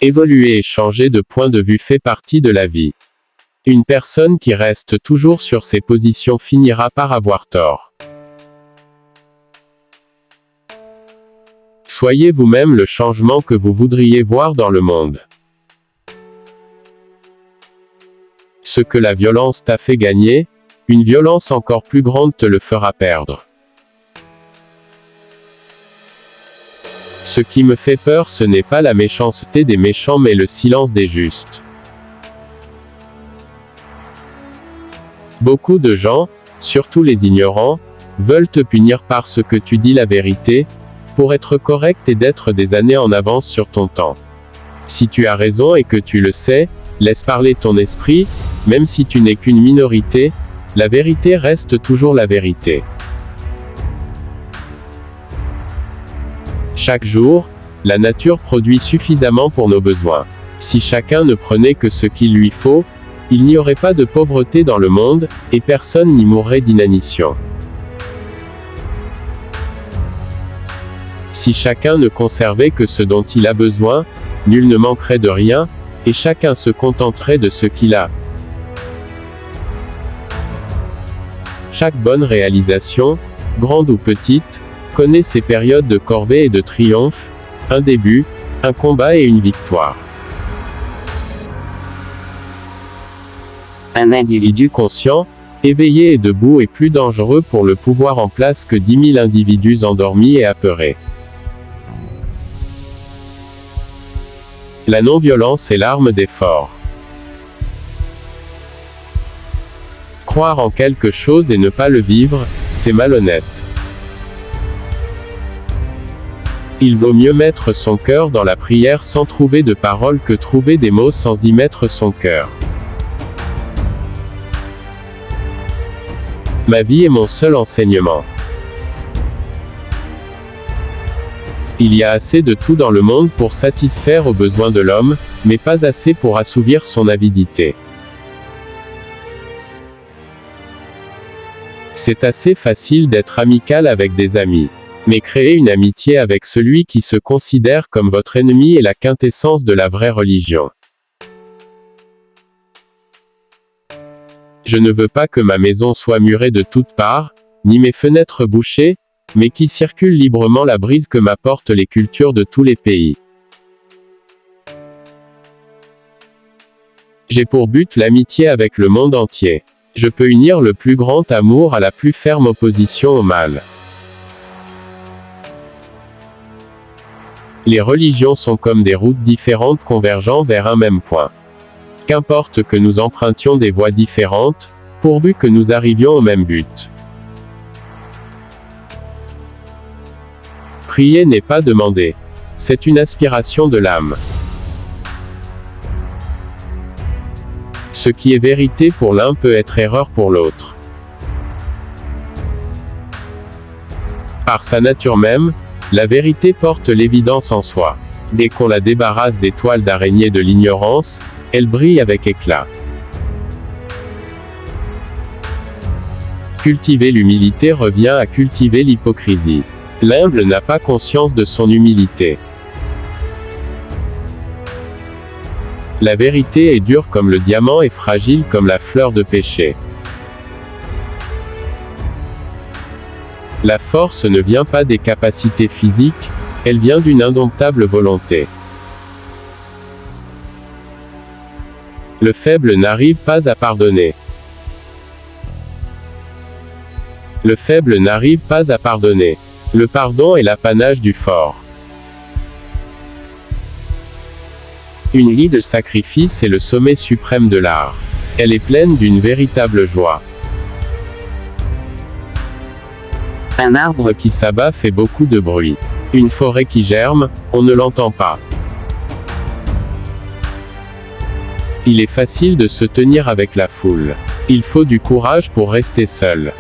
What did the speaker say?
Évoluer et changer de point de vue fait partie de la vie. Une personne qui reste toujours sur ses positions finira par avoir tort. Soyez vous-même le changement que vous voudriez voir dans le monde. Ce que la violence t'a fait gagner, une violence encore plus grande te le fera perdre. Ce qui me fait peur, ce n'est pas la méchanceté des méchants mais le silence des justes. Beaucoup de gens, surtout les ignorants, veulent te punir parce que tu dis la vérité, pour être correct et d'être des années en avance sur ton temps. Si tu as raison et que tu le sais, laisse parler ton esprit, même si tu n'es qu'une minorité, la vérité reste toujours la vérité. Chaque jour, la nature produit suffisamment pour nos besoins. Si chacun ne prenait que ce qu'il lui faut, il n'y aurait pas de pauvreté dans le monde, et personne n'y mourrait d'inanition. Si chacun ne conservait que ce dont il a besoin, nul ne manquerait de rien, et chacun se contenterait de ce qu'il a. Chaque bonne réalisation, grande ou petite, connaît ses périodes de corvée et de triomphe, un début, un combat et une victoire. Un individu conscient, éveillé et debout est plus dangereux pour le pouvoir en place que 10 000 individus endormis et apeurés. La non-violence est l'arme des forts. Croire en quelque chose et ne pas le vivre, c'est malhonnête. Il vaut mieux mettre son cœur dans la prière sans trouver de paroles que trouver des mots sans y mettre son cœur. Ma vie est mon seul enseignement. Il y a assez de tout dans le monde pour satisfaire aux besoins de l'homme, mais pas assez pour assouvir son avidité. C'est assez facile d'être amical avec des amis. Mais créer une amitié avec celui qui se considère comme votre ennemi est la quintessence de la vraie religion. Je ne veux pas que ma maison soit murée de toutes parts, ni mes fenêtres bouchées, mais qui circule librement la brise que m'apportent les cultures de tous les pays. J'ai pour but l'amitié avec le monde entier. Je peux unir le plus grand amour à la plus ferme opposition au mal. Les religions sont comme des routes différentes convergeant vers un même point. Qu'importe que nous empruntions des voies différentes, pourvu que nous arrivions au même but. Prier n'est pas demander. C'est une aspiration de l'âme. Ce qui est vérité pour l'un peut être erreur pour l'autre. Par sa nature même, la vérité porte l'évidence en soi. Dès qu'on la débarrasse des toiles d'araignée de l'ignorance, elle brille avec éclat. Cultiver l'humilité revient à cultiver l'hypocrisie. L'humble n'a pas conscience de son humilité. La vérité est dure comme le diamant et fragile comme la fleur de pêcher. La force ne vient pas des capacités physiques, elle vient d'une indomptable volonté. Le faible n'arrive pas à pardonner. Le faible n'arrive pas à pardonner. Le pardon est l'apanage du fort. Une vie de sacrifice est le sommet suprême de l'art. Elle est pleine d'une véritable joie. Un arbre qui s'abat fait beaucoup de bruit. Une forêt qui germe, on ne l'entend pas. Il est facile de se tenir avec la foule. Il faut du courage pour rester seul.